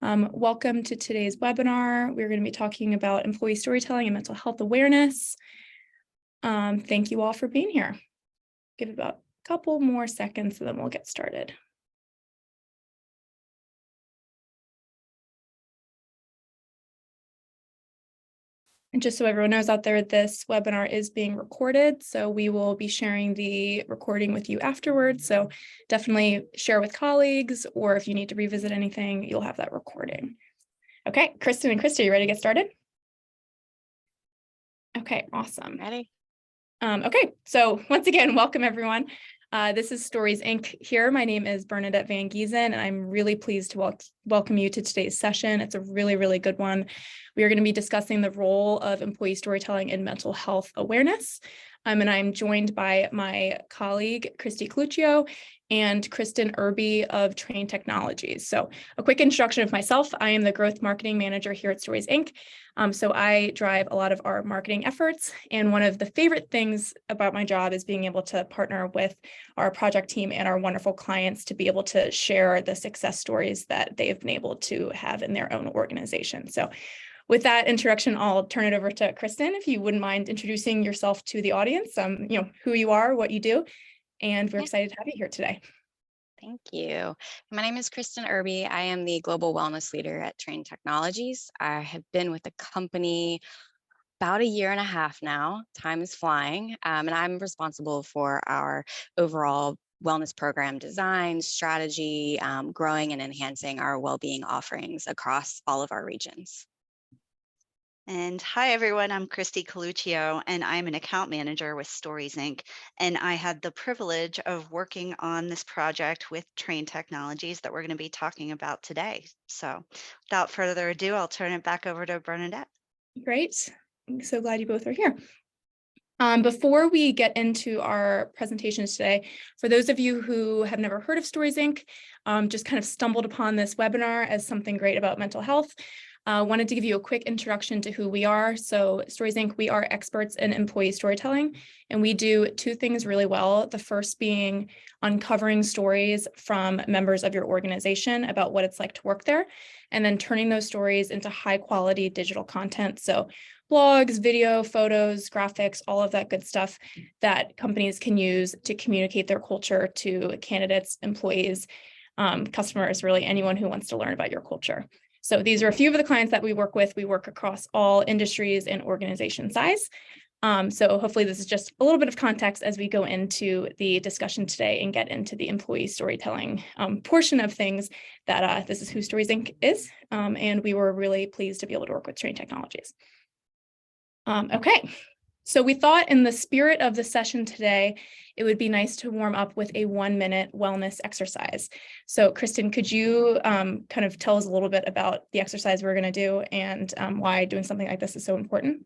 Welcome to today's webinar. We're going to be talking about employee storytelling and mental health awareness. Thank you all for being here. Give it about a couple more seconds and then we'll get started. And just so everyone knows out there, this webinar is being recorded, so we will be sharing the recording with you afterwards. So definitely share with colleagues, or if you need to revisit anything, you'll have that recording. Okay, Kristin and Kristin, you ready to get started? Okay, awesome. Ready? Okay, so once again, welcome everyone. This is Stories Inc. here. My name is Bernadette Van Giesen, and I'm really pleased to welcome you to today's session. It's a really, really good one. We are going to be discussing the role of employee storytelling in mental health awareness. And I'm joined by my colleague, Kristin and Kristin Irby of Trane Technologies. So a quick introduction of myself. I am the Growth Marketing Manager here at Stories Inc. So I drive a lot of our marketing efforts. And one of the favorite things about my job is being able to partner with our project team and our wonderful clients to be able to share the success stories that they've been able to have in their own organization. So with that introduction, I'll turn it over to Kristin, if you wouldn't mind introducing yourself to the audience, who you are, what you do, and we're excited to have you here today. Thank you. My name is Kristin Irby. I am the Global Wellness Leader at Trane Technologies. I have been with the company about 1.5 years now. Time is flying, and I'm responsible for our overall wellness program design, strategy, growing and enhancing our well-being offerings across all of our regions. And hi, everyone. I'm Kristin, and I'm an account manager with Stories Inc. And I had the privilege of working on this project with Trane Technologies that we're going to be talking about today. So without further ado, I'll turn it back over to Bernadette. Great. I'm so glad you both are here. Before we get into our presentations today, for those of you who have never heard of Stories Inc., just kind of stumbled upon this webinar as something great about mental health, wanted to give you a quick introduction to who we are. So Stories Inc., we are experts in employee storytelling, and we do 2 things really well. The first being uncovering stories from members of your organization about what it's like to work there, and then turning those stories into high quality digital content. So blogs, video, photos, graphics, all of that good stuff that companies can use to communicate their culture to candidates, employees, customers, really anyone who wants to learn about your culture. So these are a few of the clients that we work with. We work across all industries and organization size. So hopefully this is just a little bit of context as we go into the discussion today and get into the employee storytelling portion of things that this is who Stories Inc. is. And we were really pleased to be able to work with Trane Technologies. Okay, so we thought in the spirit of the session today, it would be nice to warm up with a 1-minute wellness exercise. So Kristin, could you kind of tell us a little bit about the exercise we're going to do and why doing something like this is so important?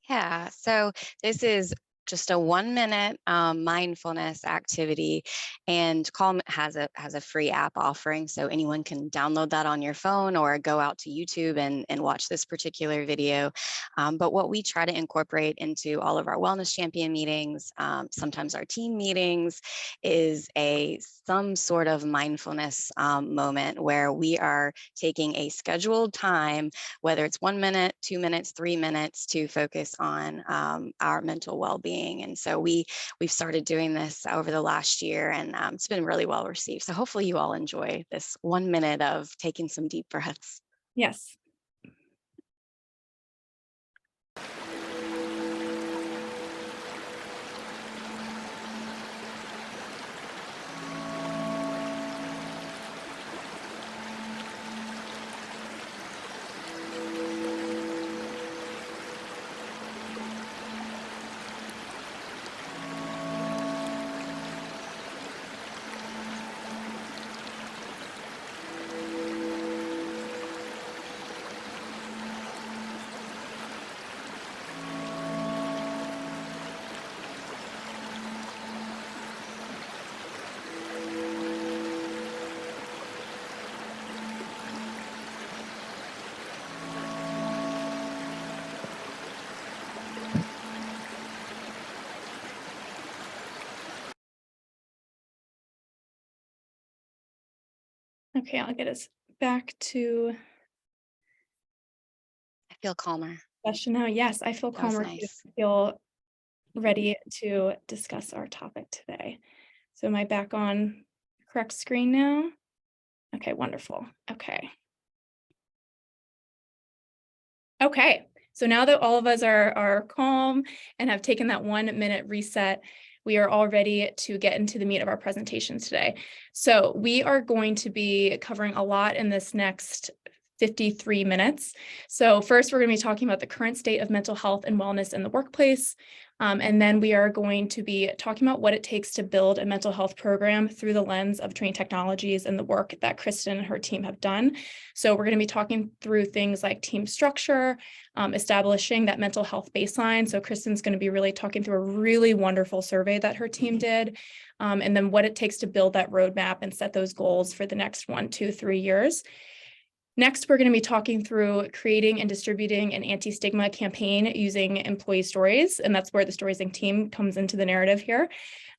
Yeah, so this is just a 1-minute mindfulness activity, and Calm has a free app offering, so anyone can download that on your phone or go out to YouTube and watch this particular video. But what we try to incorporate into all of our wellness champion meetings, sometimes our team meetings, is some sort of mindfulness moment where we are taking a scheduled time, whether it's 1 minute, 2 minutes, 3 minutes, to focus on our mental well-being. And so we've started doing this over the last year, and it's been really well received. So hopefully you all enjoy this 1 minute of taking some deep breaths. Yes. Okay, I'll get us back to I feel calmer. session now. Yes, I feel That was calmer. nice. I feel ready to discuss our topic today. So am I back on the correct screen now? Okay, wonderful. Okay. Okay, so now that all of us are calm and have taken that 1 minute reset, we are all ready to get into the meat of our presentation today. So we are going to be covering a lot in this next 53 minutes. So first, we're going to be talking about the current state of mental health and wellness in the workplace. And then we are going to be talking about what it takes to build a mental health program through the lens of Trane Technologies and the work that Kristin and her team have done. So we're going to be talking through things like team structure, establishing that mental health baseline. So Kristin's going to be really talking through a really wonderful survey that her team did, and then what it takes to build that roadmap and set those goals for the next 1, 2, 3 years. Next, we're going to be talking through creating and distributing an anti-stigma campaign using employee stories, and that's where the StoriesInc team comes into the narrative here.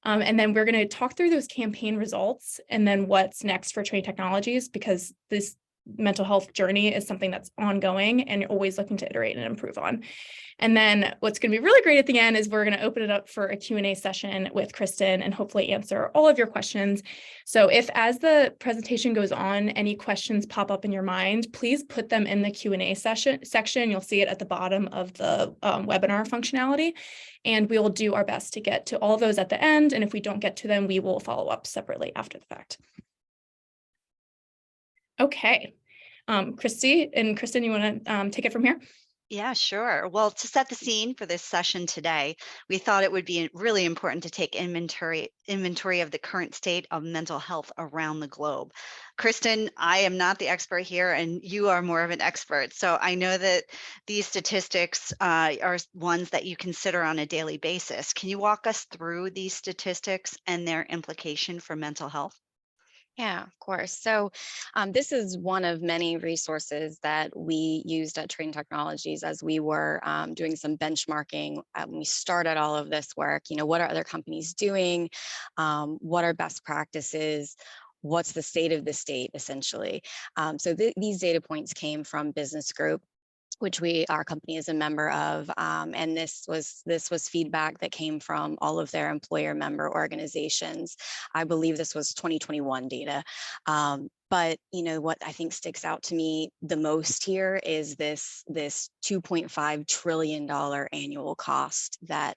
And then we're going to talk through those campaign results and then what's next for Trane Technologies, because this mental health journey is something that's ongoing and you're always looking to iterate and improve on. And then what's going to be really great at the end is we're going to open it up for a Q&A session with Kristin and hopefully answer all of your questions. So if as the presentation goes on, any questions pop up in your mind, please put them in the Q&A section. You'll see it at the bottom of the webinar functionality. And we will do our best to get to all of those at the end. And if we don't get to them, we will follow up separately after the fact. Okay. Kristin, you want to take it from here? Yeah, sure. Well, to set the scene for this session today, we thought it would be really important to take inventory of the current state of mental health around the globe. Kristin, I am not the expert here, and you are more of an expert. So I know that these statistics are ones that you consider on a daily basis. Can you walk us through these statistics and their implication for mental health? Yeah, of course. So this is one of many resources that we used at Trane Technologies as we were doing some benchmarking when we started all of this work. You know, what are other companies doing? What are best practices? What's the state of the state, essentially? So these data points came from Business Group, which our company is a member of, and this was feedback that came from all of their employer member organizations. I believe this was 2021 data. But you know what I think sticks out to me the most here is this $2.5 trillion annual cost that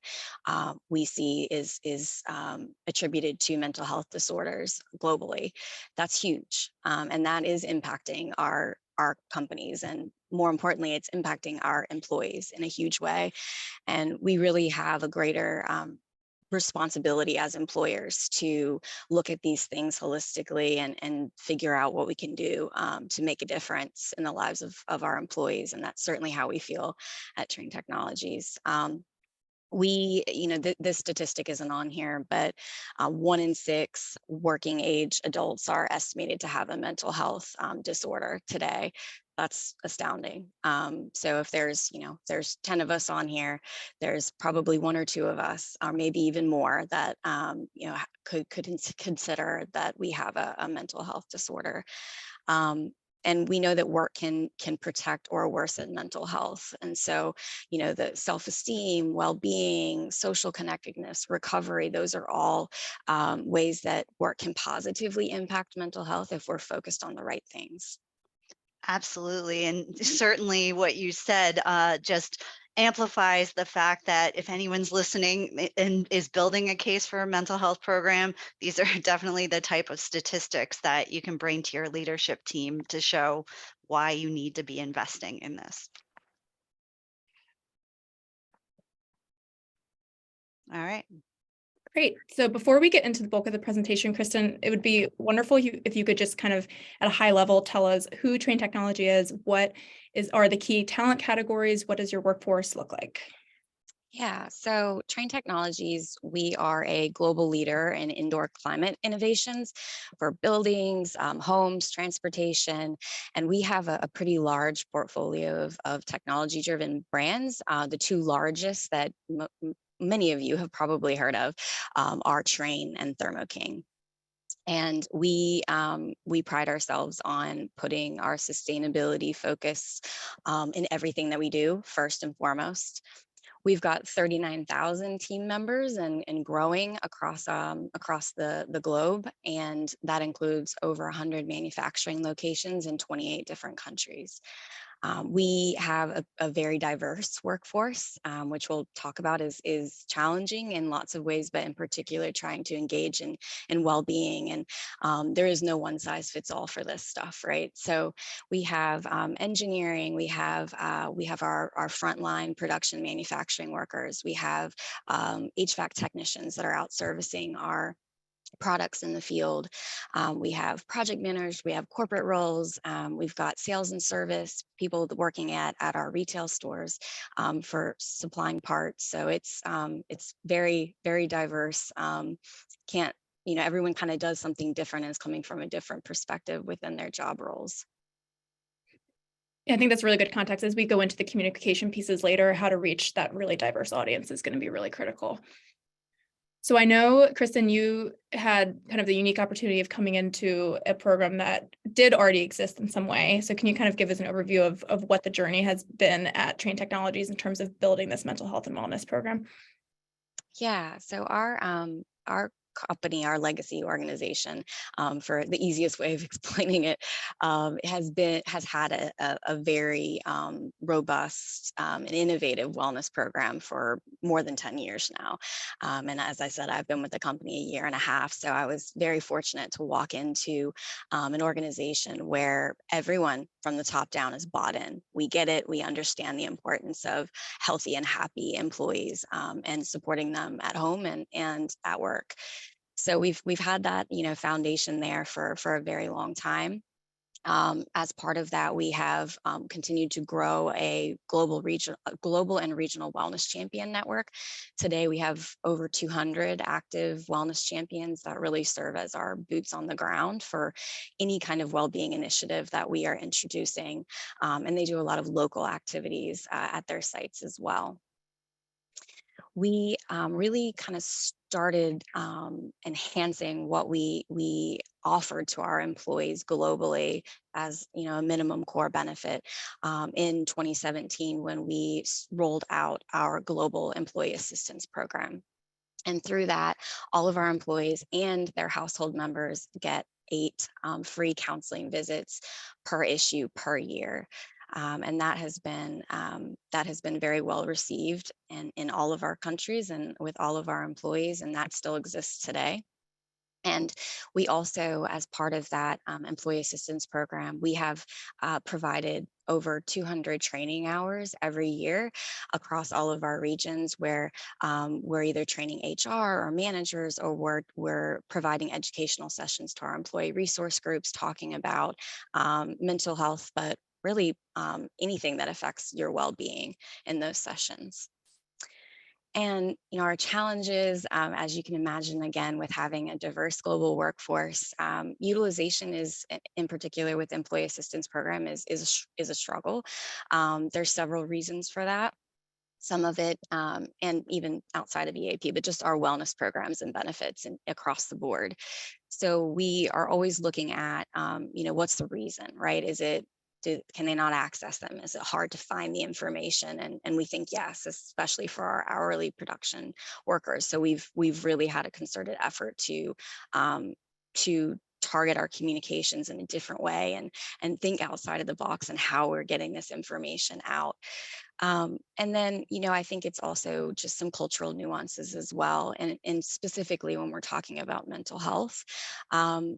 we see is attributed to mental health disorders globally. That's huge, and that is impacting our companies, and more importantly, it's impacting our employees in a huge way. And we really have a greater responsibility as employers to look at these things holistically and figure out what we can do to make a difference in the lives of our employees. And that's certainly how we feel at Trane Technologies. This statistic isn't on here, but 1 in 6 working age adults are estimated to have a mental health disorder today. That's astounding. So if there's 10 of us on here, there's probably 1 or 2 of us, or maybe even more, that could consider that we have a mental health disorder. And we know that work can protect or worsen mental health. And so, you know, the self-esteem, well-being, social connectedness, recovery, those are all ways that work can positively impact mental health if we're focused on the right things. Absolutely. And certainly what you said just amplifies the fact that if anyone's listening and is building a case for a mental health program, these are definitely the type of statistics that you can bring to your leadership team to show why you need to be investing in this. All right. Great. So before we get into the bulk of the presentation, Kristin, it would be wonderful if you could just kind of at a high level tell us who Trane Technology is, are the key talent categories, what does your workforce look like? Yeah, so Trane Technologies, we are a global leader in indoor climate innovations for buildings, homes, transportation, and we have a pretty large portfolio of technology-driven brands. The 2 largest that many of you have probably heard of are Trane and Thermo King. And we pride ourselves on putting our sustainability focus in everything that we do, first and foremost. We've got 39,000 team members and growing across the globe, and that includes over 100 manufacturing locations in 28 different countries. We have a very diverse workforce, which we'll talk about is challenging in lots of ways, but in particular trying to engage in well-being. And there is no one size fits all for this stuff, right? So we have engineering, we have our frontline production manufacturing workers, we have HVAC technicians that are out servicing our products in the field. We have project managers, we have corporate roles, we've got sales and service people working at our retail stores for supplying parts. So it's very, very diverse. Can't, everyone kind of does something different and is coming from a different perspective within their job roles. I think that's really good context. As we go into the communication pieces later, how to reach that really diverse audience is going to be really critical. So I know, Kristin, you had kind of the unique opportunity of coming into a program that did already exist in some way. So can you kind of give us an overview of what the journey has been at Trane Technologies in terms of building this mental health and wellness program? Yeah, so our company, our legacy organization, for the easiest way of explaining it, has had a very robust and innovative wellness program for more than 10 years now. And as I said, I've been with the company a year and a half, so I was very fortunate to walk into an organization where everyone from the top down is bought in. We get it. We understand the importance of healthy and happy employees and supporting them at home and at work. So we've had that foundation there for a very long time. As part of that, we have continued to grow a global and regional wellness champion network. Today, we have over 200 active wellness champions that really serve as our boots on the ground for any kind of well-being initiative that we are introducing. And they do a lot of local activities at their sites as well. We really kind of started enhancing what we offered to our employees globally as a minimum core benefit in 2017 when we rolled out our global employee assistance program. And through that, all of our employees and their household members get 8 free counseling visits per issue per year. And that has been very well received in all of our countries and with all of our employees, and that still exists today. And we also, as part of that employee assistance program, we have provided over 200 training hours every year across all of our regions where we're either training HR or managers, or we're providing educational sessions to our employee resource groups talking about mental health, but really anything that affects your well-being in those sessions. And our challenges, as you can imagine, again, with having a diverse global workforce, utilization is, in particular with employee assistance program, is a struggle. There's several reasons for that. Some of it, and even outside of EAP, but just our wellness programs and benefits and across the board. So we are always looking at, what's the reason, right? Can they not access them? Is it hard to find the information? And we think yes, especially for our hourly production workers. So we've really had a concerted effort to target our communications in a different way and think outside of the box and how we're getting this information out. And then, I think it's also just some cultural nuances as well. And specifically when we're talking about mental health,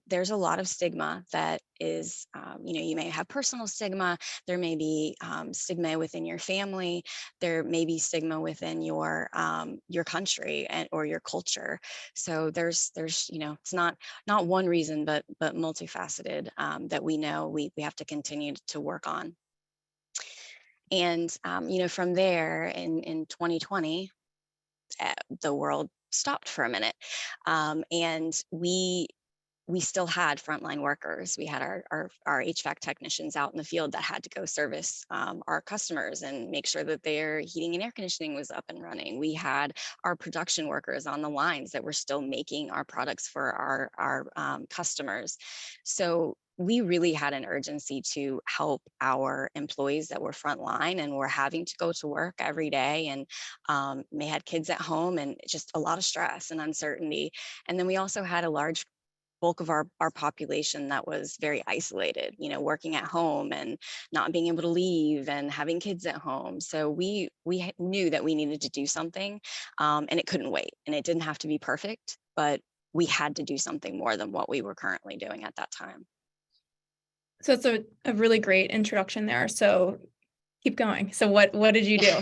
there's a lot of stigma that is, you may have personal stigma. There may be stigma within your family. There may be stigma within your country or your culture. So there's it's not one reason, but multifaceted that we know we have to continue to work on. And, from there in 2020, the world stopped for a minute. And we we still had frontline workers. We had our HVAC technicians out in the field that had to go service our customers and make sure that their heating and air conditioning was up and running. We had our production workers on the lines that were still making our products for our customers. So we really had an urgency to help our employees that were frontline and were having to go to work every day, and they had kids at home, and just a lot of stress and uncertainty. And then we also had a large bulk of our population that was very isolated, working at home and not being able to leave and having kids at home. So we knew that we needed to do something, and it couldn't wait. And it didn't have to be perfect, but we had to do something more than what we were currently doing at that time. So it's a really great introduction there. So keep going. So what did you do?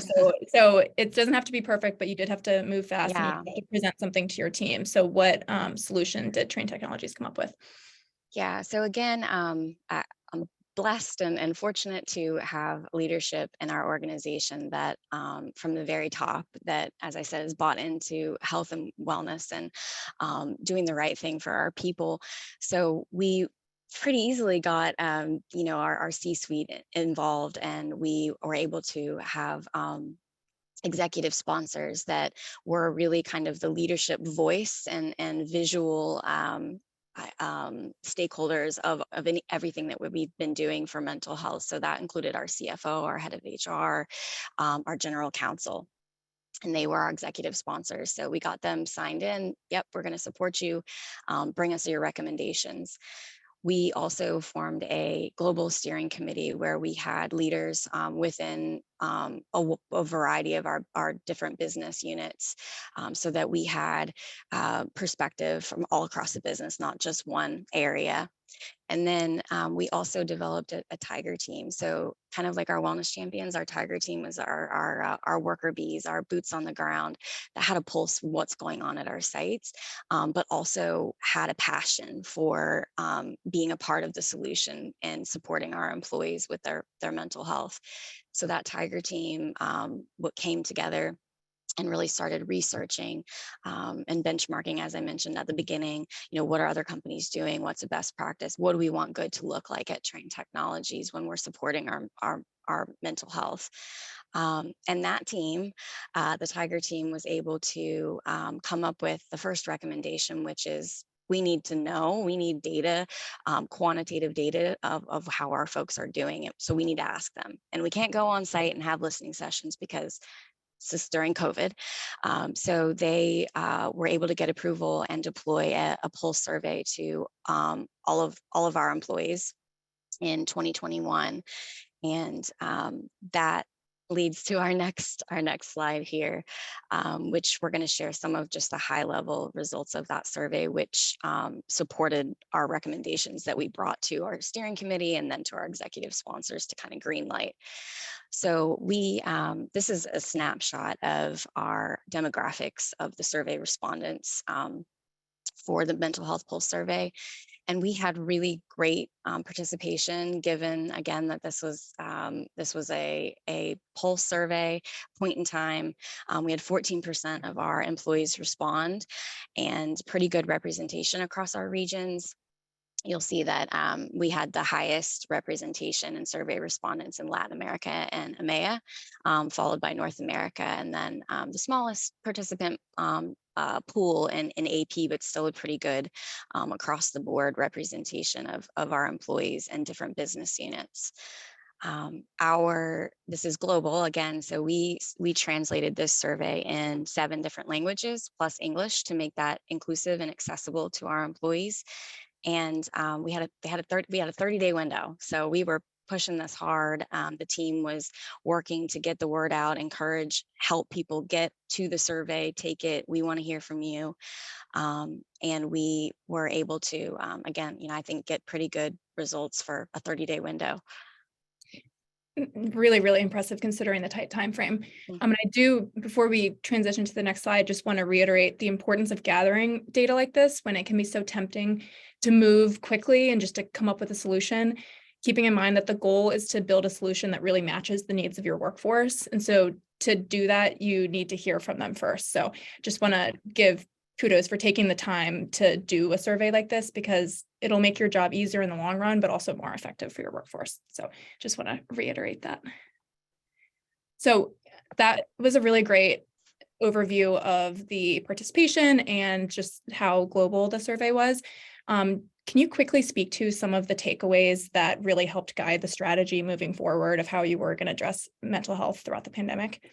So it doesn't have to be perfect, but you did have to move fast and you have to present something to your team. So what solution did Trane Technologies come up with? Yeah, so again, I'm blessed and fortunate to have leadership in our organization that from the very top, that, as I said, is bought into health and wellness and doing the right thing for our people. So we pretty easily got our C-suite involved, and we were able to have executive sponsors that were really kind of the leadership voice and visual stakeholders of everything that we've been doing for mental health. So that included our CFO, our head of HR, our general counsel, and they were our executive sponsors. So we got them signed in. Yep, we're going to support you. Bring us your recommendations. We also formed a global steering committee where we had leaders within a variety of our different business units, so that we had perspective from all across the business, not just one area. And then we also developed a tiger team. So kind of like our wellness champions, our tiger team was our worker bees, our boots on the ground that had a pulse of what's going on at our sites, but also had a passion for being a part of the solution and supporting our employees with their mental health. So that tiger team what came together and really started researching and benchmarking, as I mentioned at the beginning, what are other companies doing? What's the best practice? What do we want good to look like at Trane Technologies when we're supporting our mental health? And that team, the Tiger team, was able to come up with the first recommendation, which is we need data, quantitative data of how our folks are doing it. So we need to ask them. And we can't go on site and have listening sessions because this is during COVID. So they were able to get approval and deploy a pulse survey to all of our employees in 2021. And that leads to our next slide here, which we're going to share some of just the high level results of that survey, which supported our recommendations that we brought to our steering committee and then to our executive sponsors to kind of green light. So this is a snapshot of our demographics of the survey respondents for the mental health pulse survey. And we had really great participation, given again that this was a pulse survey point in time. We had 14% of our employees respond, and pretty good representation across our regions. You'll see that we had the highest representation in survey respondents in Latin America and EMEA, followed by North America, and then the smallest participant pool in AP, but still a pretty good across the board representation of our employees and different business units. This is global again, so we translated this survey in 7 different languages plus English to make that inclusive and accessible to our employees. And we had a 30-day window, so we were pushing this hard. The team was working to get the word out, help people get to the survey, take it. We want to hear from you, and we were able to again, I think get pretty good results for a 30-day window. Really, really impressive considering the tight time frame. And I do, before we transition to the next slide, just want to reiterate the importance of gathering data like this when it can be so tempting to move quickly and just to come up with a solution, keeping in mind that the goal is to build a solution that really matches the needs of your workforce. And so to do that, you need to hear from them first. So just want to give kudos for taking the time to do a survey like this, because it'll make your job easier in the long run, but also more effective for your workforce. So just want to reiterate that. So that was a really great overview of the participation and just how global the survey was. Can you quickly speak to some of the takeaways that really helped guide the strategy moving forward of how you were going to address mental health throughout the pandemic?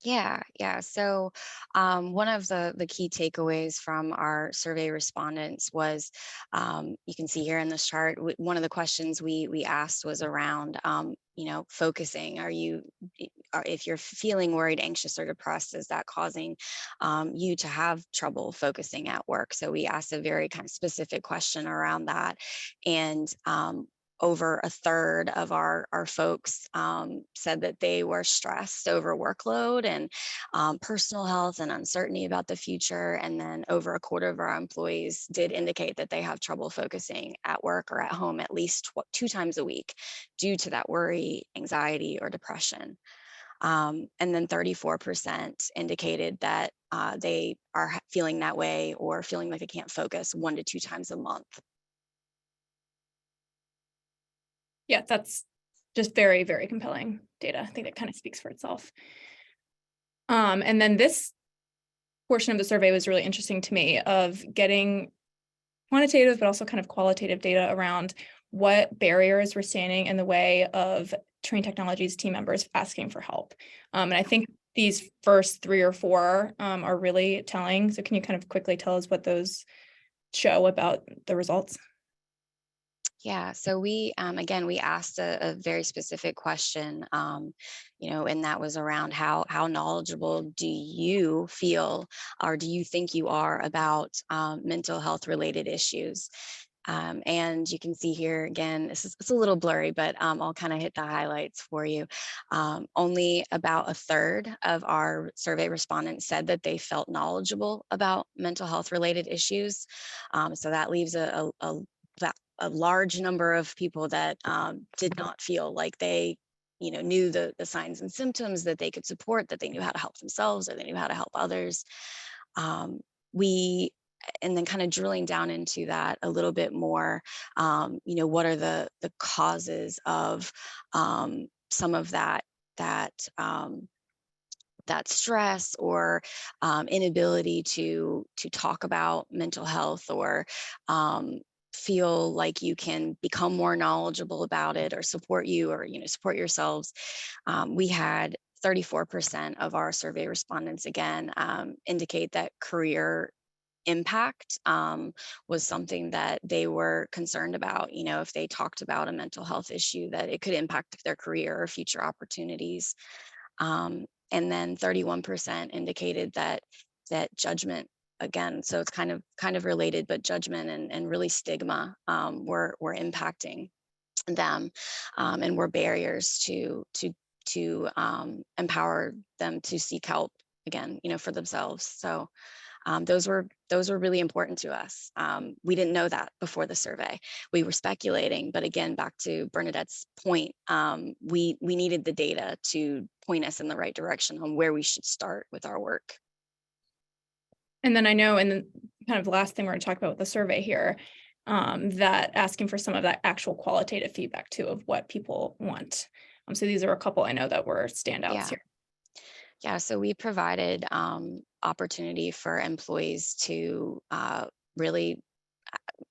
Yeah. So one of the key takeaways from our survey respondents was, you can see here in this chart, one of the questions we asked was around, focusing. If you're feeling worried, anxious, or depressed, is that causing you to have trouble focusing at work? So we asked a very kind of specific question around that. And over a third of our folks said that they were stressed over workload and personal health and uncertainty about the future. And then over a quarter of our employees did indicate that they have trouble focusing at work or at home at least 2 times a week due to that worry, anxiety, or depression. And then 34% indicated that they are feeling that way or feeling like they can't focus 1 to 2 times a month. Yeah, that's just very, very compelling data. I think that kind of speaks for itself. And then this portion of the survey was really interesting to me, of getting quantitative, but also kind of qualitative data around what barriers were standing in the way of Trane Technologies team members asking for help. And I think these first 3 or 4 are really telling. So can you kind of quickly tell us what those show about the results? Yeah, so we asked a very specific question, and that was around how knowledgeable do you feel, or do you think you are, about mental health related issues? And you can see here again, it's a little blurry, but I'll kind of hit the highlights for you. Only about a third of our survey respondents said that they felt knowledgeable about mental health related issues. So that leaves a large number of people that did not feel like they knew the signs and symptoms that they could support, that they knew how to help themselves, or they knew how to help others. And then kind of drilling down into that a little bit more, what are the causes of some of that stress or inability to talk about mental health, or feel like you can become more knowledgeable about it, or support you, or support yourselves. We had 34% of our survey respondents again indicate that career impact was something that they were concerned about. If they talked about a mental health issue, that it could impact their career or future opportunities. And then 31% indicated that judgment, again, so it's kind of related, but judgment and really stigma were impacting them, and were barriers to empower them to seek help again, for themselves. So those were really important to us. We didn't know that before the survey. We were speculating, but again, back to Bernadette's point, we needed the data to point us in the right direction on where we should start with our work. And then I know, and then kind of the last thing we're going to talk about with the survey here, that asking for some of that actual qualitative feedback too, of what people want. So these are a couple I know that were standouts here. Yeah, so we provided opportunity for employees to really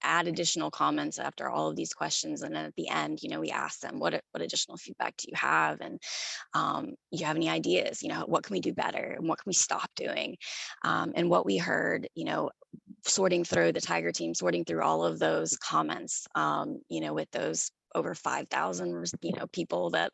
add additional comments after all of these questions. And then at the end, we asked them, what additional feedback do you have? And you have any ideas, what can we do better? And what can we stop doing? And what we heard, sorting through the Tiger team, sorting through all of those comments, with those over 5,000, people that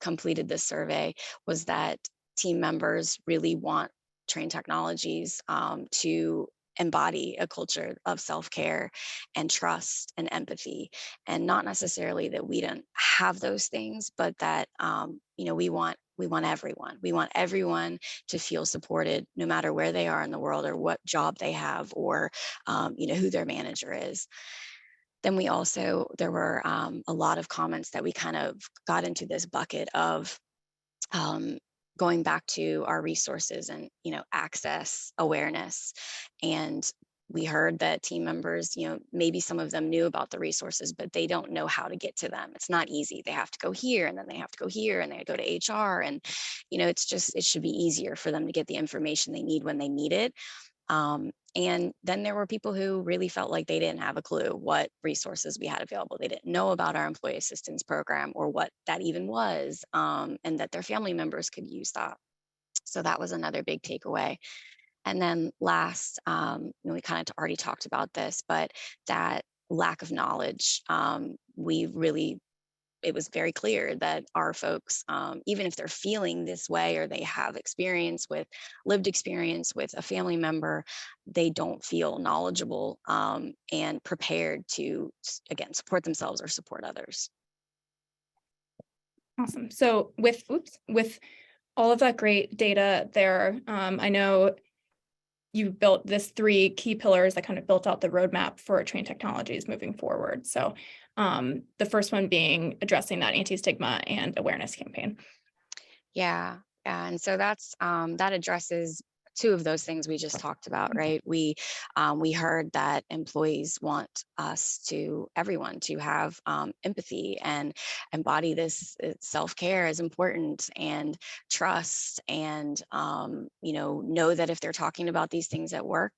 completed this survey, was that team members really want Trane Technologies to embody a culture of self-care and trust and empathy, and not necessarily that we don't have those things, but that we want everyone. We want everyone to feel supported, no matter where they are in the world, or what job they have, or who their manager is. Then there were a lot of comments that we kind of got into this bucket of going back to our resources and, access awareness. And we heard that team members, maybe some of them knew about the resources, but they don't know how to get to them. It's not easy. They have to go here, and then they have to go here, and they go to HR. And, it should be easier for them to get the information they need when they need it. And then there were people who really felt like they didn't have a clue what resources we had available. They didn't know about our employee assistance program or what that even was, and that their family members could use that. So that was another big takeaway. And then last, we kind of already talked about this, but that lack of knowledge, it was very clear that our folks, even if they're feeling this way or they have lived experience with a family member, they don't feel knowledgeable and prepared to, again, support themselves or support others. Awesome. So with all of that great data there, I know you built this 3 key pillars that kind of built out the roadmap for Trane Technologies moving forward. So the first one being addressing that anti-stigma and awareness campaign. Yeah. And so that addresses 2 of those things we just talked about, right? We heard that employees want everyone to have empathy and embody this self-care as important, and trust, and know that if they're talking about these things at work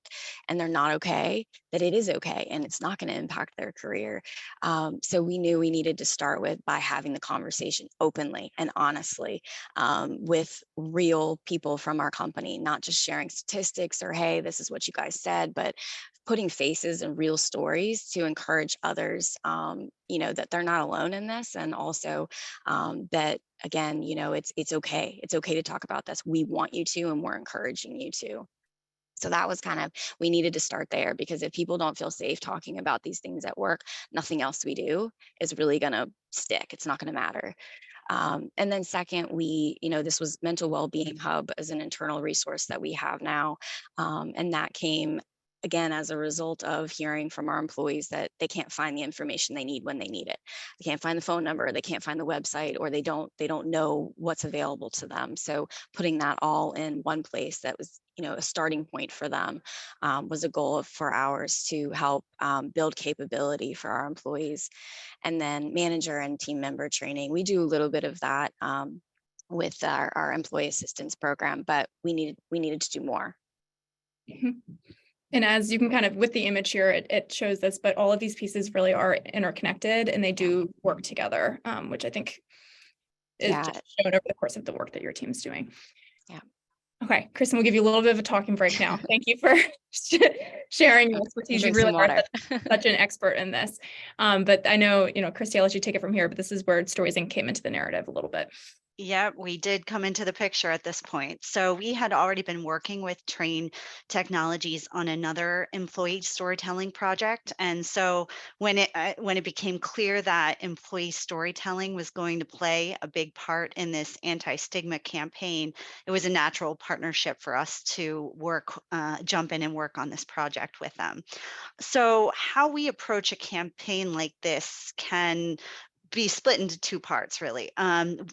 and they're not okay, that it is okay and it's not going to impact their career. So we knew we needed to start by having the conversation openly and honestly with real people from our company, not just sharing statistics or, hey, this is what you guys said, but putting faces and real stories to encourage others, that they're not alone in this. And also that, again, it's okay. It's okay to talk about this. We want you to, and we're encouraging you to. So that was we needed to start there, because if people don't feel safe talking about these things at work, nothing else we do is really going to stick. It's not going to matter. And then second, this was Mental Wellbeing Hub as an internal resource that we have now. And that came, again, as a result of hearing from our employees that they can't find the information they need when they need it. They can't find the phone number, they can't find the website, or they don't know what's available to them. So putting that all in one place that was, a starting point for them, was a goal for ours to help build capability for our employees. And then manager and team member training. We do a little bit of that with our employee assistance program, but we needed to do more. Mm-hmm. And as you can kind of, with the image here, it shows this, but all of these pieces really are interconnected, and they do work together, which I think is just shown over the course of the work that your team's doing. Yeah. Okay, Kristin, we'll give you a little bit of a talking break now. Thank you for sharing your expertise. You really are such an expert in this. But I know, Kristy, I'll let you take it from here, but this is where Stories Inc. came into the narrative a little bit. Yeah, we did come into the picture at this point. So we had already been working with Trane Technologies on another employee storytelling project. And so when it became clear that employee storytelling was going to play a big part in this anti-stigma campaign, it was a natural partnership for us to jump in and work on this project with them. So how we approach a campaign like this can be split into 2 parts, really.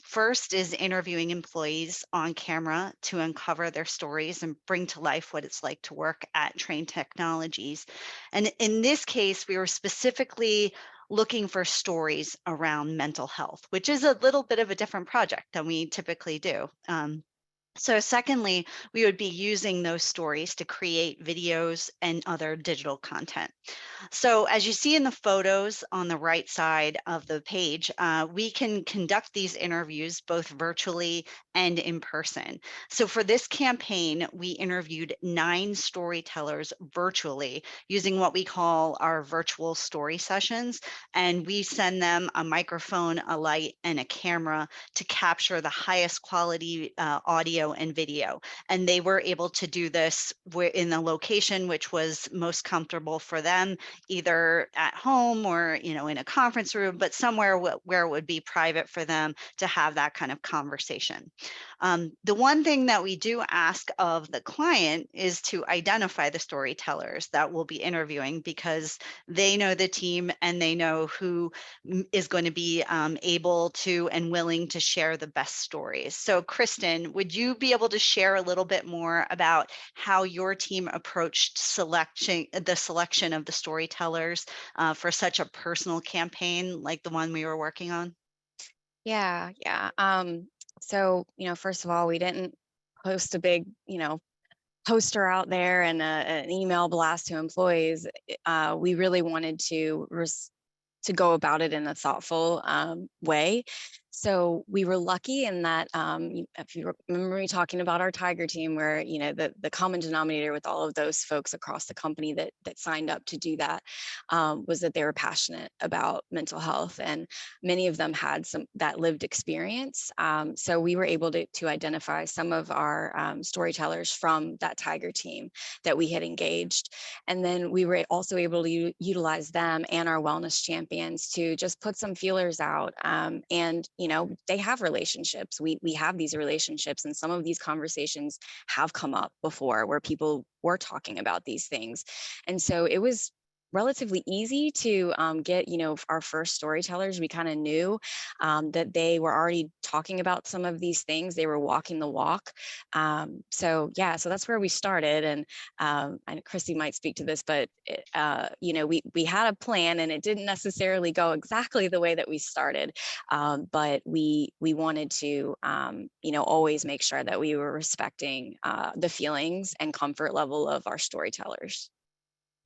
First is interviewing employees on camera to uncover their stories and bring to life what it's like to work at Trane Technologies. And in this case, we were specifically looking for stories around mental health, which is a little bit of a different project than we typically do. So secondly, we would be using those stories to create videos and other digital content. So as you see in the photos on the right side of the page, we can conduct these interviews both virtually and in person. So for this campaign, we interviewed 9 storytellers virtually using what we call our virtual story sessions. And we send them a microphone, a light, and a camera to capture the highest quality audio audio and video. And they were able to do this in the location which was most comfortable for them, either at home or, you know, in a conference room, but somewhere where it would be private for them to have that kind of conversation. The one thing that we do ask of the client is to identify the storytellers that we'll be interviewing, because they know the team and they know who is going to be able to and willing to share the best stories. So Kristin, would you be able to share a little bit more about how your team approached the selection of the storytellers for such a personal campaign like the one we were working on? Yeah. So, first of all, we didn't post a big, poster out there and an email blast to employees. We really wanted to go about it in a thoughtful way. So we were lucky in that, if you remember me talking about our Tiger team, where the common denominator with all of those folks across the company that signed up to do that was that they were passionate about mental health, and many of them had that lived experience. So we were able to identify some of our storytellers from that Tiger team that we had engaged, and then we were also able to utilize them and our wellness champions to just put some feelers out. And they have relationships. We have these relationships, and some of these conversations have come up before where people were talking about these things. And so it was relatively easy to get, our first storytellers. We kind of knew that they were already talking about some of these things. They were walking the walk. So that's where we started. And Kristy might speak to this, but we had a plan, and it didn't necessarily go exactly the way that we started. But we wanted to, always make sure that we were respecting the feelings and comfort level of our storytellers.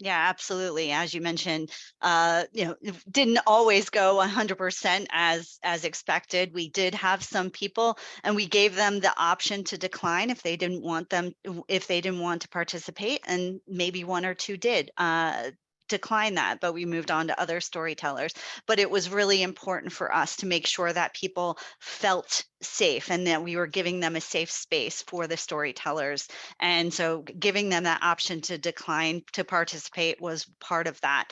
Yeah, absolutely. As you mentioned, it didn't always go 100% as expected. We did have some people, and we gave them the option to decline if they didn't want to participate, and maybe one or two did decline that, but we moved on to other storytellers. But it was really important for us to make sure that people felt safe and that we were giving them a safe space for the storytellers. And so giving them that option to decline to participate was part of that.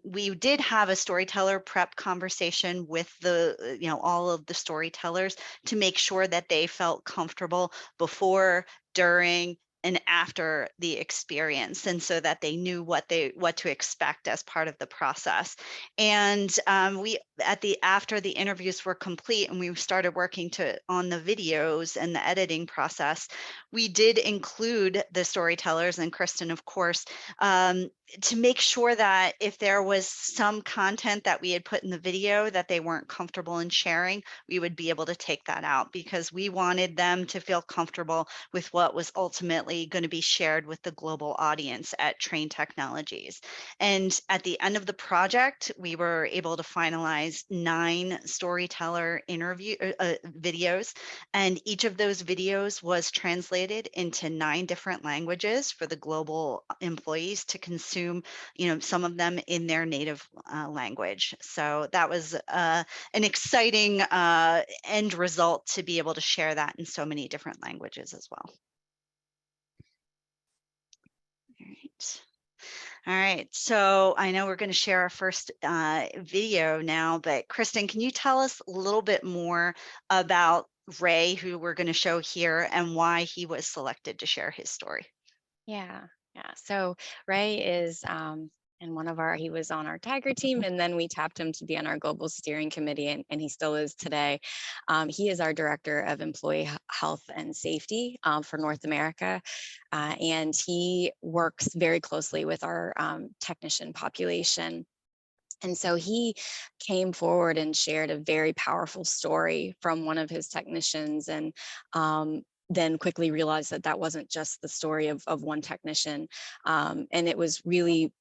We did have a storyteller prep conversation with all of the storytellers to make sure that they felt comfortable before, during, and after the experience, and so that they knew what to expect as part of the process. And after the interviews were complete and we started working on the videos and the editing process, we did include the storytellers and Kristin, of course, to make sure that if there was some content that we had put in the video that they weren't comfortable in sharing, we would be able to take that out, because we wanted them to feel comfortable with what was ultimately going to be shared with the global audience at Trane Technologies. And at the end of the project, we were able to finalize 9 storyteller interview videos, and each of those videos was translated into 9 different languages for the global employees to consume, some of them in their native language. So that was an exciting end result to be able to share that in so many different languages as well. All right. So I know we're going to share our first video now, but Kristin, can you tell us a little bit more about Ray, who we're going to show here, and why he was selected to share his story? Yeah. So Ray is he was on our Tiger team, and then we tapped him to be on our global steering committee, and he still is today. He is our director of employee health and safety for North America, and he works very closely with our technician population. And so he came forward and shared a very powerful story from one of his technicians, and then quickly realized that wasn't just the story of one technician. And it was really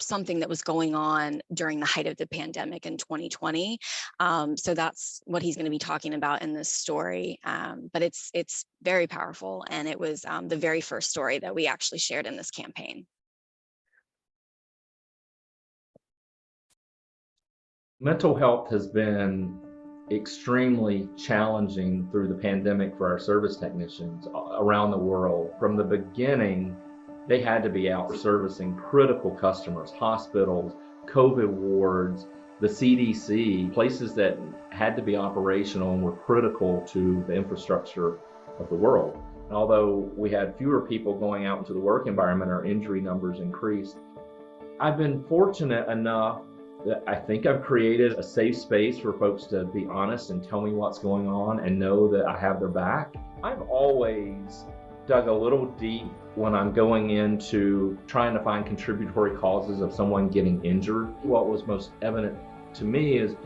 something that was going on during the height of the pandemic in 2020. So that's what he's going to be talking about in this story. But it's very powerful, and it was the very first story that we actually shared in this campaign. Mental health has been extremely challenging through the pandemic for our service technicians around the world. From the beginning, they had to be out servicing critical customers, hospitals, COVID wards, the CDC, places that had to be operational and were critical to the infrastructure of the world. And although we had fewer people going out into the work environment, our injury numbers increased. I've been fortunate enough that I think I've created a safe space for folks to be honest and tell me what's going on and know that I have their back. I've always dug a little deep when I'm going into trying to find contributory causes of someone getting injured. What was most evident to me is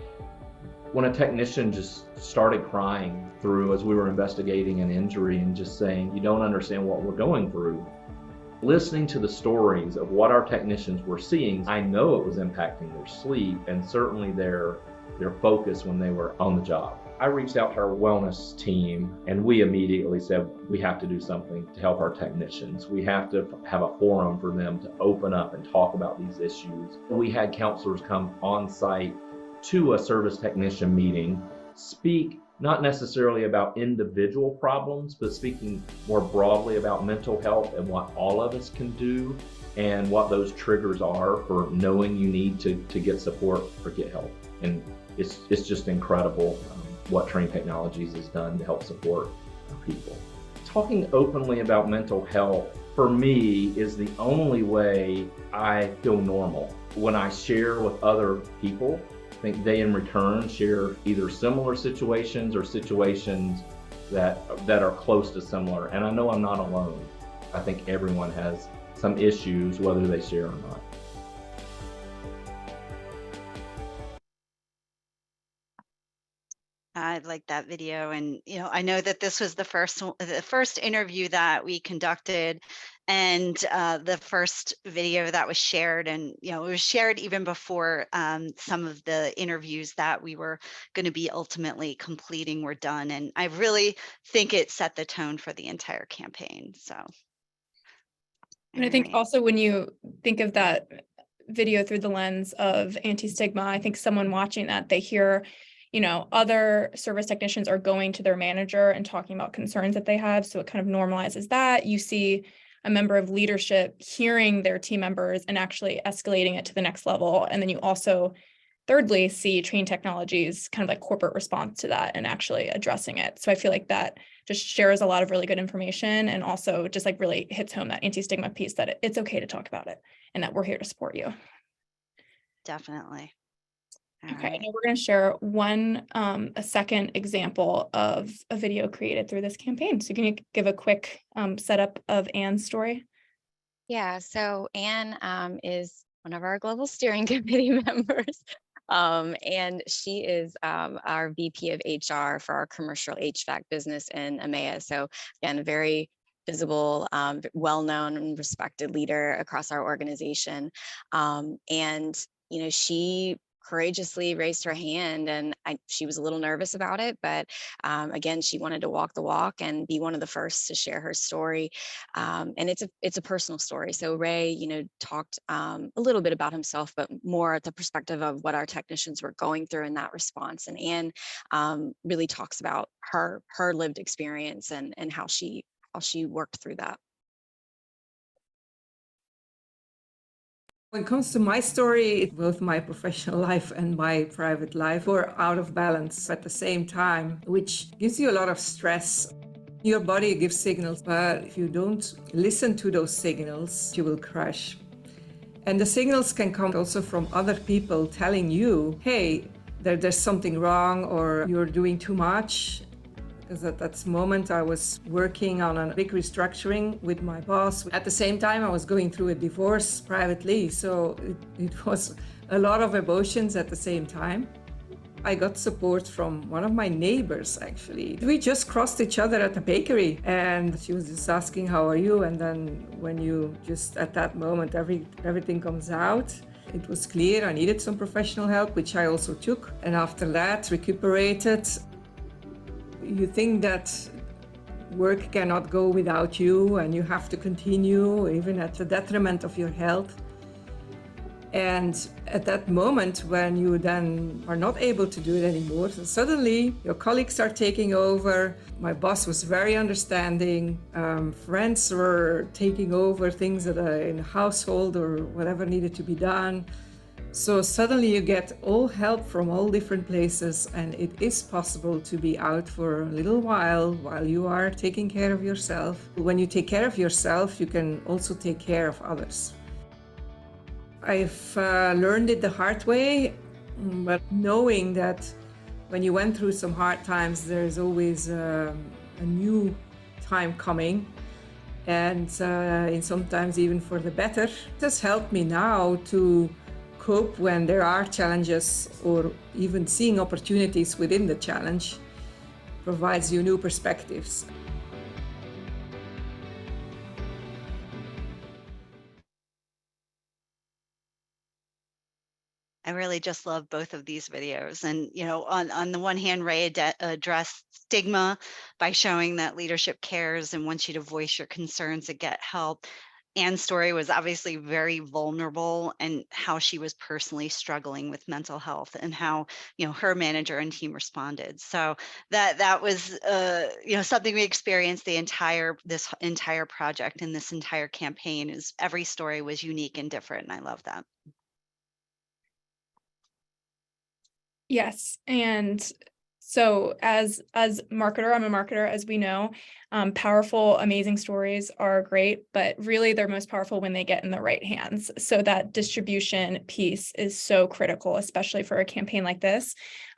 when a technician just started crying through as we were investigating an injury and just saying, "You don't understand what we're going through." Listening to the stories of what our technicians were seeing, I know it was impacting their sleep and certainly their focus when they were on the job. I reached out to our wellness team and we immediately said, we have to do something to help our technicians. We have to have a forum for them to open up and talk about these issues. We had counselors come on site to a service technician meeting, speak not necessarily about individual problems, but speaking more broadly about mental health and what all of us can do and what those triggers are for knowing you need to get support or get help. And it's just incredible what Trane Technologies has done to help support people. Talking openly about mental health, for me, is the only way I feel normal. When I share with other people, I think they in return share either similar situations or situations that are close to similar. And I know I'm not alone. I think everyone has some issues, whether they share or not. I like that video, and I know that this was the first interview that we conducted, and the first video that was shared, and it was shared even before some of the interviews that we were going to be ultimately completing were done, and I really think it set the tone for the entire campaign. So, and I think also when you think of that video through the lens of anti-stigma, I think someone watching that, they hear other service technicians are going to their manager and talking about concerns that they have. So it kind of normalizes that. You see a member of leadership hearing their team members and actually escalating it to the next level. And then you also, thirdly, see Trane Technologies kind of like corporate response to that and actually addressing it. So I feel like that just shares a lot of really good information and also just like really hits home that anti-stigma piece that it's okay to talk about it and that we're here to support you. Definitely. Okay, now we're going to share a second example of a video created through this campaign. So can you give a quick setup of Anne's story? Yeah, so Anne is one of our global steering committee members. And she is our VP of HR for our commercial HVAC business in EMEA. So again, a very visible, well-known and respected leader across our organization. And she courageously raised her hand, and she was a little nervous about it, but again, she wanted to walk the walk and be one of the first to share her story. And it's a personal story. So Ray, talked a little bit about himself, but more at the perspective of what our technicians were going through in that response. And Anne really talks about her lived experience and how she worked through that. When it comes to my story, both my professional life and my private life were out of balance at the same time, which gives you a lot of stress. Your body gives signals, but if you don't listen to those signals, you will crash. And the signals can come also from other people telling you, hey, there's something wrong or you're doing too much. Because at that moment I was working on a big restructuring with my boss. At the same time, I was going through a divorce privately, so it was a lot of emotions at the same time. I got support from one of my neighbors, actually. We just crossed each other at the bakery, and she was just asking, how are you? And then when you just, at that moment, everything comes out. It was clear I needed some professional help, which I also took. And after that, recuperated. You think that work cannot go without you and you have to continue even at the detriment of your health. And at that moment, when you then are not able to do it anymore, so suddenly your colleagues are taking over. My boss was very understanding. Friends were taking over things that are in the household or whatever needed to be done. So suddenly you get all help from all different places, and it is possible to be out for a little while you are taking care of yourself. When you take care of yourself, you can also take care of others. I've learned it the hard way, but knowing that when you went through some hard times, there's always a new time coming, and sometimes even for the better. It has helped me now to cope when there are challenges, or even seeing opportunities within the challenge provides you new perspectives. I really just love both of these videos. And, on the one hand, Ray addressed stigma by showing that leadership cares and wants you to voice your concerns and get help. Anne's story was obviously very vulnerable, and how she was personally struggling with mental health, and how, her manager and team responded. So that was, something we experienced this entire project and this entire campaign. Is every story was unique and different, and I love that. Yes. And so as marketer, I'm a marketer, as we know, powerful, amazing stories are great, but really they're most powerful when they get in the right hands. So that distribution piece is so critical, especially for a campaign like this.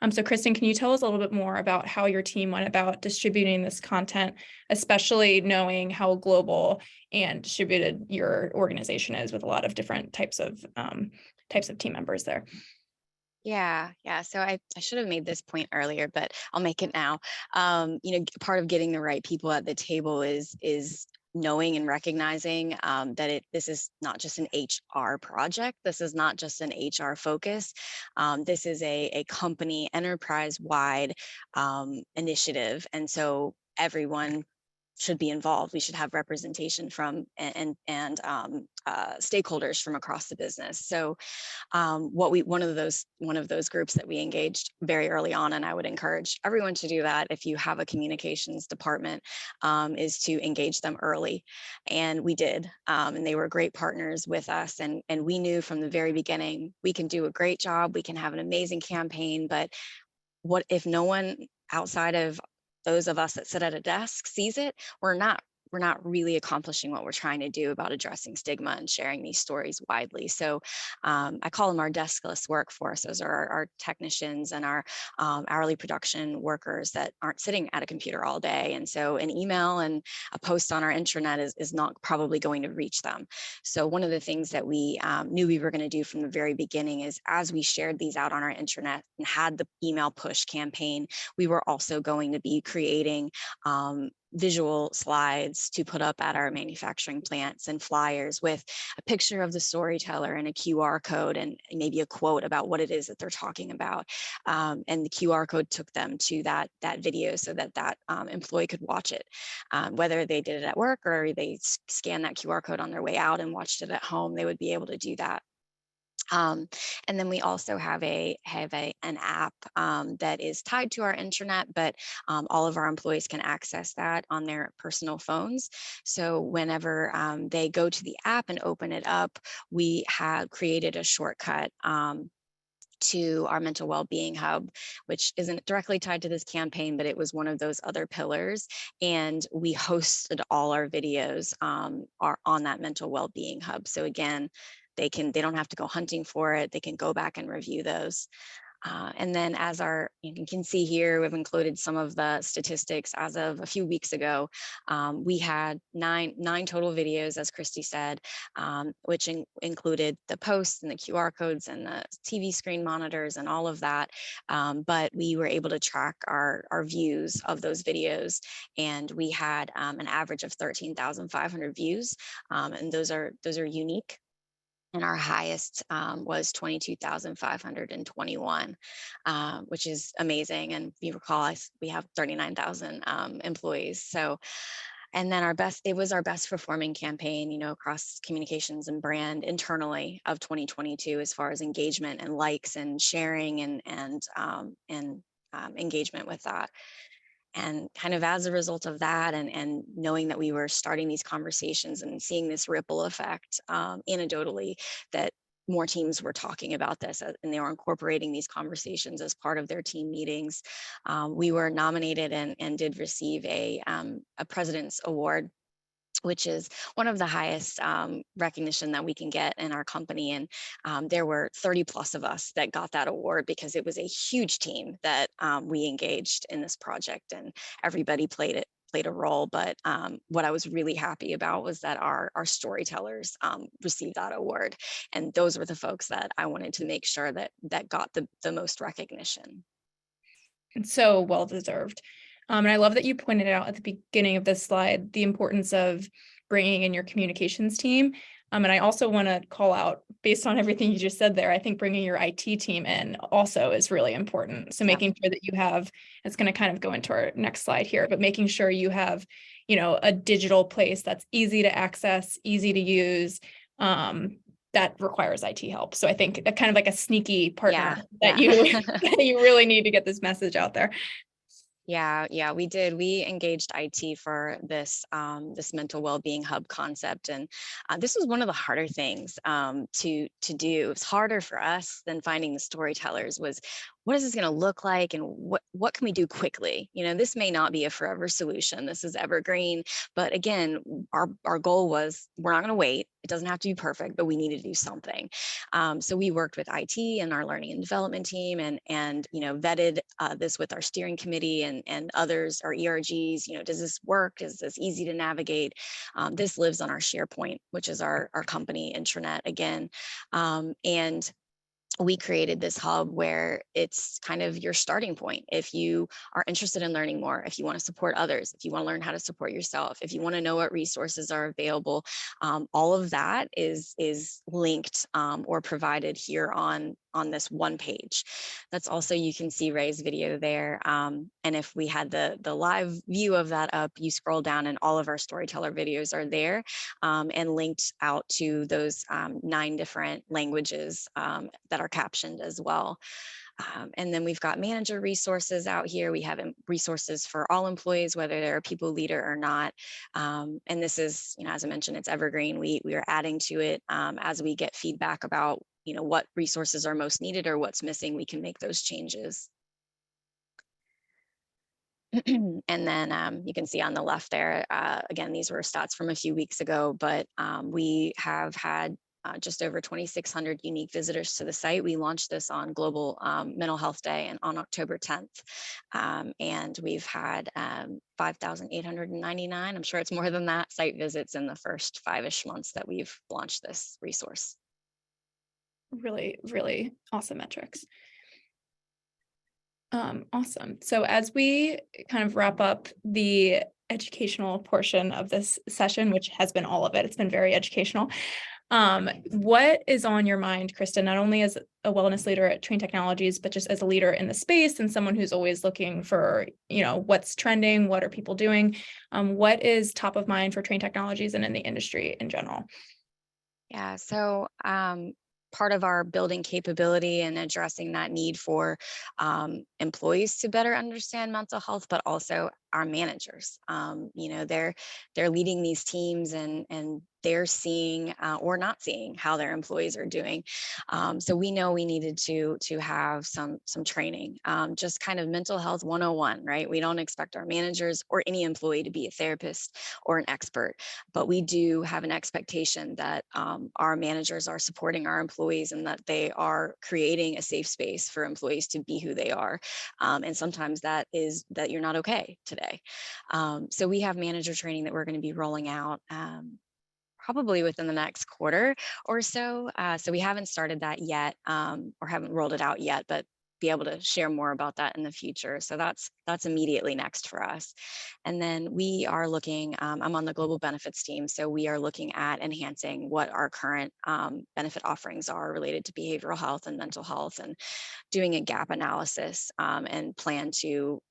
So Kristin, can you tell us a little bit more about how your team went about distributing this content, especially knowing how global and distributed your organization is with a lot of different types of team members there? Yeah. So I should have made this point earlier, but I'll make it now. Part of getting the right people at the table is knowing and recognizing that this is not just an HR project. This is not just an HR focus. This is a company enterprise-wide initiative. And so everyone should be involved. We should have representation from and stakeholders from across the business. So one of those groups that we engaged very early on, and I would encourage everyone to do that if you have a communications department, is to engage them early. And we did, and they were great partners with us. And we knew from the very beginning, we can do a great job, we can have an amazing campaign, but what if no one outside of those of us that sit at a desk sees it? We're not really accomplishing what we're trying to do about addressing stigma and sharing these stories widely. So I call them our deskless workforce. Those are our technicians and our hourly production workers that aren't sitting at a computer all day. And so an email and a post on our intranet is not probably going to reach them. So one of the things that we knew we were going to do from the very beginning is, as we shared these out on our intranet and had the email push campaign, we were also going to be creating visual slides to put up at our manufacturing plants, and flyers with a picture of the storyteller and a QR code and maybe a quote about what it is that they're talking about. And the QR code took them to that video so that employee could watch it, whether they did it at work or they scanned that QR code on their way out and watched it at home. They would be able to do that. And then we also have an app that is tied to our intranet, but all of our employees can access that on their personal phones. So whenever they go to the app and open it up, we have created a shortcut to our mental well-being hub, which isn't directly tied to this campaign, but it was one of those other pillars. And we hosted all our videos are on that mental well-being hub. So again, they don't have to go hunting for it. They can go back and review those. And then you can see here, we've included some of the statistics as of a few weeks ago. We had nine total videos, as Kristy said, which included the posts and the QR codes and the TV screen monitors and all of that. But we were able to track our views of those videos, and we had an average of 13,500 views, and those are unique. And our highest was 22,521, which is amazing. And if you recall, we have 39,000 employees. So And then it was our best performing campaign, across communications and brand internally of 2022, as far as engagement and likes and sharing and engagement with that. And kind of as a result of that, and knowing that we were starting these conversations and seeing this ripple effect anecdotally, that more teams were talking about this and they were incorporating these conversations as part of their team meetings. We were nominated and did receive a President's Award, which is one of the highest recognition that we can get in our company. And there were 30 plus of us that got that award, because it was a huge team that we engaged in this project, and everybody played a role. But what I was really happy about was that our storytellers received that award. And those were the folks that I wanted to make sure that got the most recognition. And so well deserved. And I love that you pointed out at the beginning of this slide the importance of bringing in your communications team. And I also want to call out, based on everything you just said there, I think bringing your IT team in also is really important. So making sure that you have, it's going to kind of go into our next slide here, but making sure you have, a digital place that's easy to access, easy to use, that requires IT help. So I think kind of like a sneaky partner that you really need to get this message out there. Yeah, we did. We engaged IT for this this mental well-being hub concept, and this was one of the harder things to do. It was harder for us than finding the storytellers. Was, what is this going to look like, and what can we do quickly? This may not be a forever solution. This is evergreen, but again, our goal was, we're not going to wait. It doesn't have to be perfect, but we need to do something. So we worked with IT and our learning and development team, and vetted this with our steering committee and others, our ERGs. Does this work? Is this easy to navigate? This lives on our SharePoint, which is our company intranet again, and we created this hub where it's kind of your starting point. If you are interested in learning more, if you want to support others, if you want to learn how to support yourself, if you want to know what resources are available, all of that is linked or provided here on this one page. That's also, you can see Ray's video there. And if we had the live view of that up, you scroll down and all of our storyteller videos are there, and linked out to those 9 different languages that are captioned as well. And then we've got manager resources out here. We have resources for all employees, whether they're a people leader or not. And this is, as I mentioned, it's evergreen. We are adding to it as we get feedback about, what resources are most needed or what's missing. We can make those changes. And then you can see on the left there, again, these were stats from a few weeks ago, but we have had just over 2,600 unique visitors to the site. We launched this on Global Mental Health Day and on October 10th. And we've had 5,899, I'm sure it's more than that, site visits in the first 5-ish months that we've launched this resource. Really, really awesome metrics. Awesome. So as we kind of wrap up the educational portion of this session, which has been all of it, it's been very educational. What is on your mind, Kristin, not only as a wellness leader at Trane Technologies, but just as a leader in the space and someone who's always looking for, what's trending, what are people doing? What is top of mind for Trane Technologies and in the industry in general? Yeah, so part of our building capability and addressing that need for employees to better understand mental health, but also our managers. They're leading these teams and they're seeing or not seeing how their employees are doing. So we know we needed to have some training, just kind of mental health 101, right? We don't expect our managers or any employee to be a therapist or an expert, but we do have an expectation that our managers are supporting our employees and that they are creating a safe space for employees to be who they are. And sometimes that is that you're not okay today. So we have manager training that we're going to be rolling out probably within the next quarter or so. So we haven't started that yet or haven't rolled it out yet, but be able to share more about that in the future. So that's immediately next for us. And then we are looking, I'm on the global benefits team, so we are looking at enhancing what our current benefit offerings are related to behavioral health and mental health, and doing a gap analysis and plan to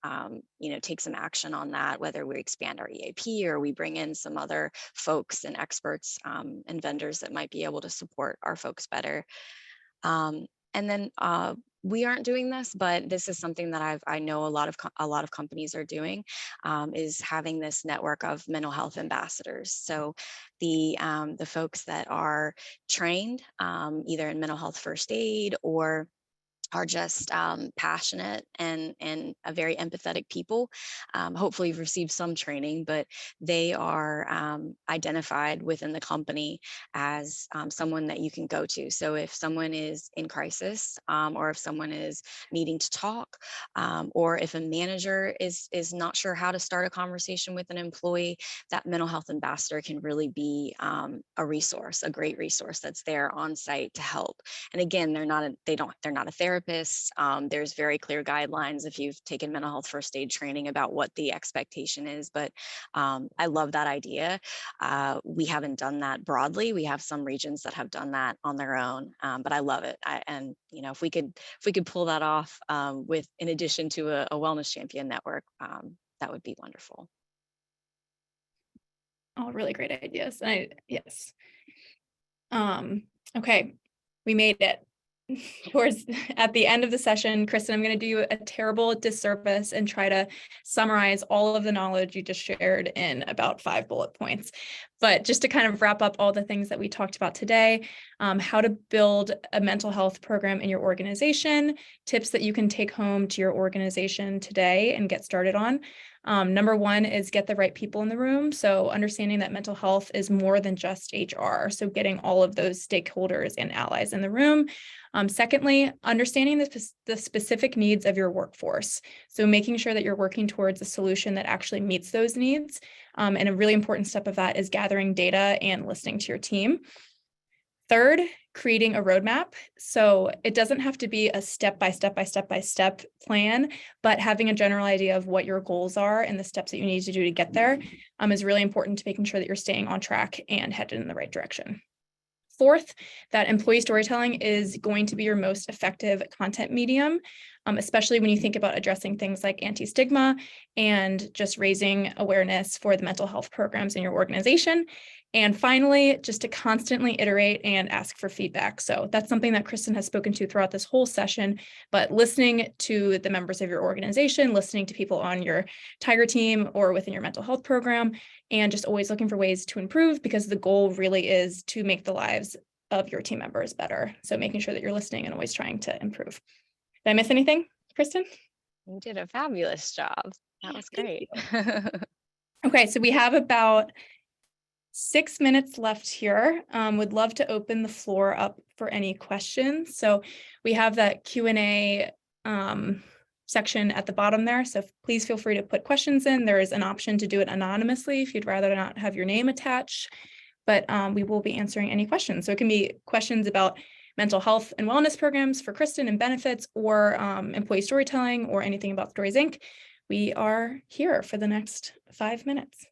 take some action on that, whether we expand our EAP or we bring in some other folks and experts and vendors that might be able to support our folks better. And then we aren't doing this, but this is something that I know a lot of companies are doing, is having this network of mental health ambassadors. So the folks that are trained either in mental health first aid or are just passionate and a very empathetic people. Hopefully you've received some training, but they are identified within the company as someone that you can go to. So if someone is in crisis, or if someone is needing to talk, or if a manager is not sure how to start a conversation with an employee, that mental health ambassador can really be a resource, a great resource that's there on site to help. And again, they're not a therapist. There's very clear guidelines if you've taken mental health first aid training about what the expectation is. But I love that idea. We haven't done that broadly. We have some regions that have done that on their own, but I love it. And if we could pull that off with, in addition to a wellness champion network, that would be wonderful. All really great ideas. Yes. Okay, we made it. Towards at the end of the session, Kristin, I'm going to do you a terrible disservice and try to summarize all of the knowledge you just shared in about 5 bullet points. But just to kind of wrap up all the things that we talked about today, how to build a mental health program in your organization, tips that you can take home to your organization today and get started on. Number 1 is get the right people in the room. So understanding that mental health is more than just HR. So getting all of those stakeholders and allies in the room. Secondly, understanding the specific needs of your workforce. So making sure that you're working towards a solution that actually meets those needs. And a really important step of that is gathering data and listening to your team. Third, creating a roadmap. So it doesn't have to be a step-by-step plan, but having a general idea of what your goals are and the steps that you need to do to get there is really important to making sure that you're staying on track and headed in the right direction. Fourth, that employee storytelling is going to be your most effective content medium, especially when you think about addressing things like anti-stigma and just raising awareness for the mental health programs in your organization. And finally, just to constantly iterate and ask for feedback. So that's something that Kristin has spoken to throughout this whole session, but listening to the members of your organization, listening to people on your Tiger team or within your mental health program, and just always looking for ways to improve, because the goal really is to make the lives of your team members better. So making sure that you're listening and always trying to improve. Did I miss anything, Kristin? You did a fabulous job. That was great. Okay, so we have about 6 minutes left here. Would love to open the floor up for any questions. So we have that Q&A section at the bottom there. So please feel free to put questions in. There is an option to do it anonymously if you'd rather not have your name attached, but we will be answering any questions. So it can be questions about mental health and wellness programs for Kristin and benefits, or employee storytelling, or anything about Stories Inc. We are here for the next 5 minutes.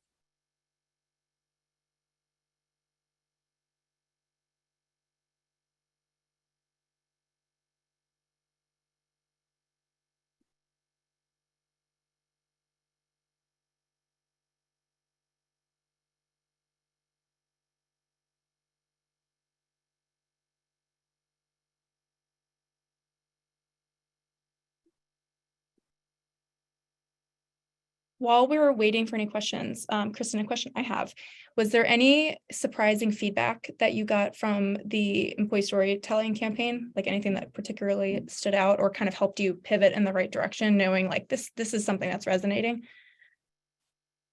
While we were waiting for any questions, Kristin, a question I have, was there any surprising feedback that you got from the employee storytelling campaign? Like anything that particularly stood out or kind of helped you pivot in the right direction, knowing like this is something that's resonating?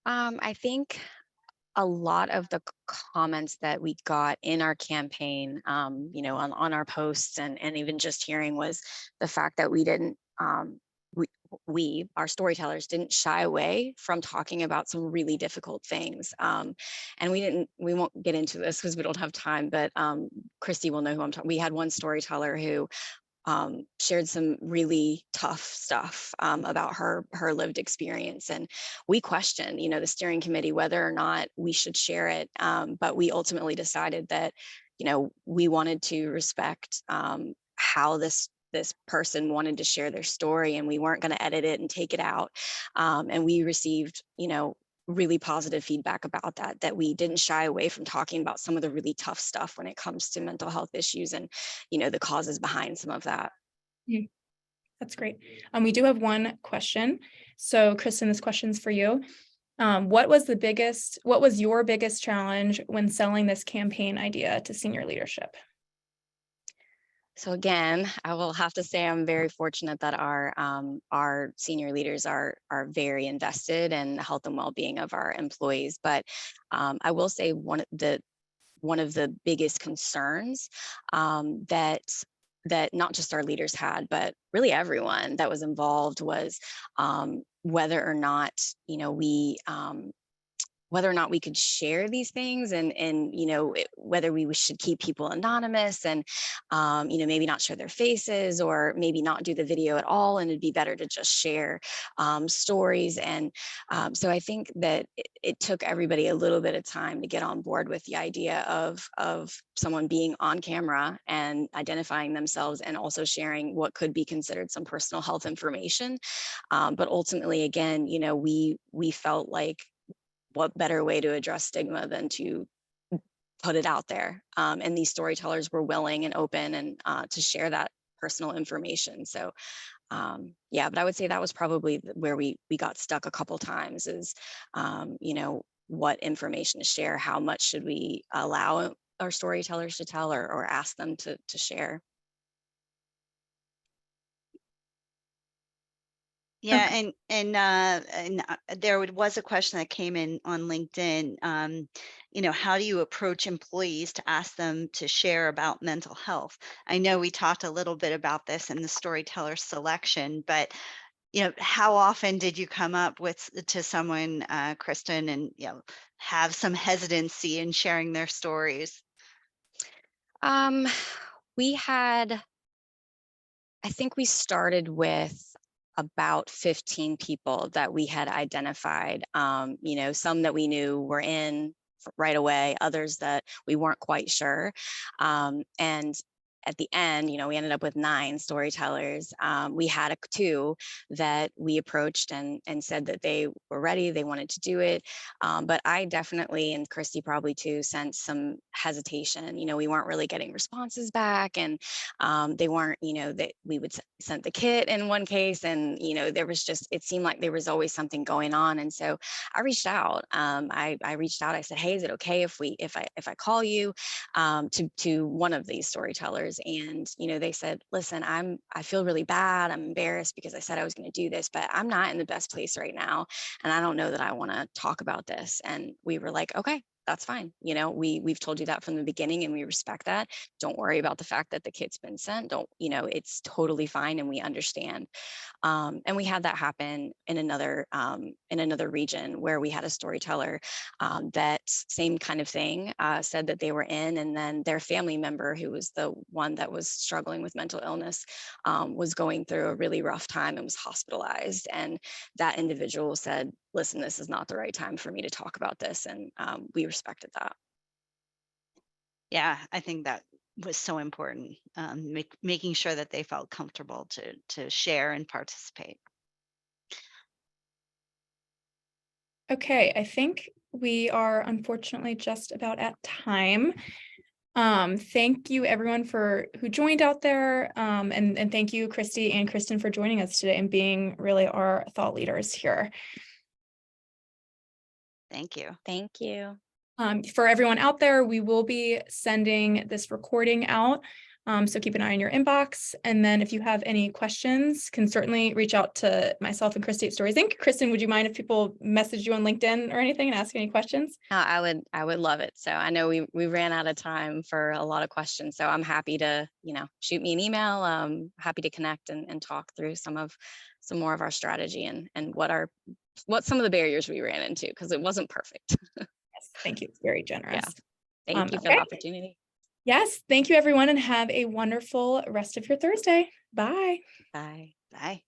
I think a lot of the comments that we got in our campaign, on our posts and even just hearing, was the fact that we didn't, our storytellers didn't shy away from talking about some really difficult things. And we won't get into this because we don't have time, but Christy will know who I'm talking. We had one storyteller who shared some really tough stuff about her lived experience. And we questioned, the steering committee, whether or not we should share it. But we ultimately decided that, we wanted to respect how this person wanted to share their story, and we weren't going to edit it and take it out. And we received, really positive feedback about that we didn't shy away from talking about some of the really tough stuff when it comes to mental health issues and, the causes behind some of that. That's great. We do have one question. So Kristin, this question's for you. What was your biggest challenge when selling this campaign idea to senior leadership? So again, I will have to say I'm very fortunate that our senior leaders are very invested in the health and well-being of our employees. But I will say one of the biggest concerns that not just our leaders had, but really everyone that was involved was whether or not we could share these things, and whether we should keep people anonymous and maybe not show their faces, or maybe not do the video at all, and it'd be better to just share stories. And so I think that it took everybody a little bit of time to get on board with the idea of someone being on camera and identifying themselves, and also sharing what could be considered some personal health information. But ultimately, again, we felt like, what better way to address stigma than to put it out there? And these storytellers were willing and open and to share that personal information. So yeah, but I would say that was probably where we got stuck a couple times, is what information to share, how much should we allow our storytellers to tell, or ask them to share. Yeah, and there was a question that came in on LinkedIn. How do you approach employees to ask them to share about mental health? I know we talked a little bit about this in the storyteller selection, but how often did you come up to someone, Kristin, and have some hesitancy in sharing their stories? I think we started with about 15 people that we had identified, some that we knew were in right away, others that we weren't quite sure. And at the end, we ended up with 9 storytellers. We had 2 that we approached and said that they were ready, they wanted to do it. But I definitely, and Kristy probably too, sensed some hesitation. We weren't really getting responses back, and they weren't, that we would send the kit in one case, and there was just, it seemed like there was always something going on. And so I reached out. I reached out. I said, hey, is it okay if I call you to one of these storytellers? And they said, listen, I feel really bad, I'm embarrassed because I said I was going to do this, but I'm not in the best place right now, and I don't know that I want to talk about this. And we were like, okay, that's fine. We've told you that from the beginning, and we respect that. Don't worry about the fact that the kit's been sent. It's totally fine, and we understand. And we had that happen in another region where we had a storyteller that same kind of thing, said that they were in, and then their family member, who was the one that was struggling with mental illness, was going through a really rough time and was hospitalized. And that individual said, listen, this is not the right time for me to talk about this. And we respected that. Yeah, I think that was so important, making sure that they felt comfortable to share and participate. Okay, I think we are unfortunately just about at time. Thank you everyone who joined out there. And thank you, Kristy and Kristin, for joining us today and being really our thought leaders here. Thank you. Thank you. For everyone out there, we will be sending this recording out. So keep an eye on your inbox. And then if you have any questions, can certainly reach out to myself and Kristy at Stories Inc. Kristin, would you mind if people message you on LinkedIn or anything and ask any questions? I would love it. So I know we ran out of time for a lot of questions. So I'm happy to, shoot me an email. Happy to connect and talk through some more of our strategy and what some of the barriers we ran into, because it wasn't perfect. Yes, thank you. It's very generous. Yeah. Thank you for okay. the opportunity. Yes, thank you everyone and have a wonderful rest of your Thursday. Bye. Bye. Bye.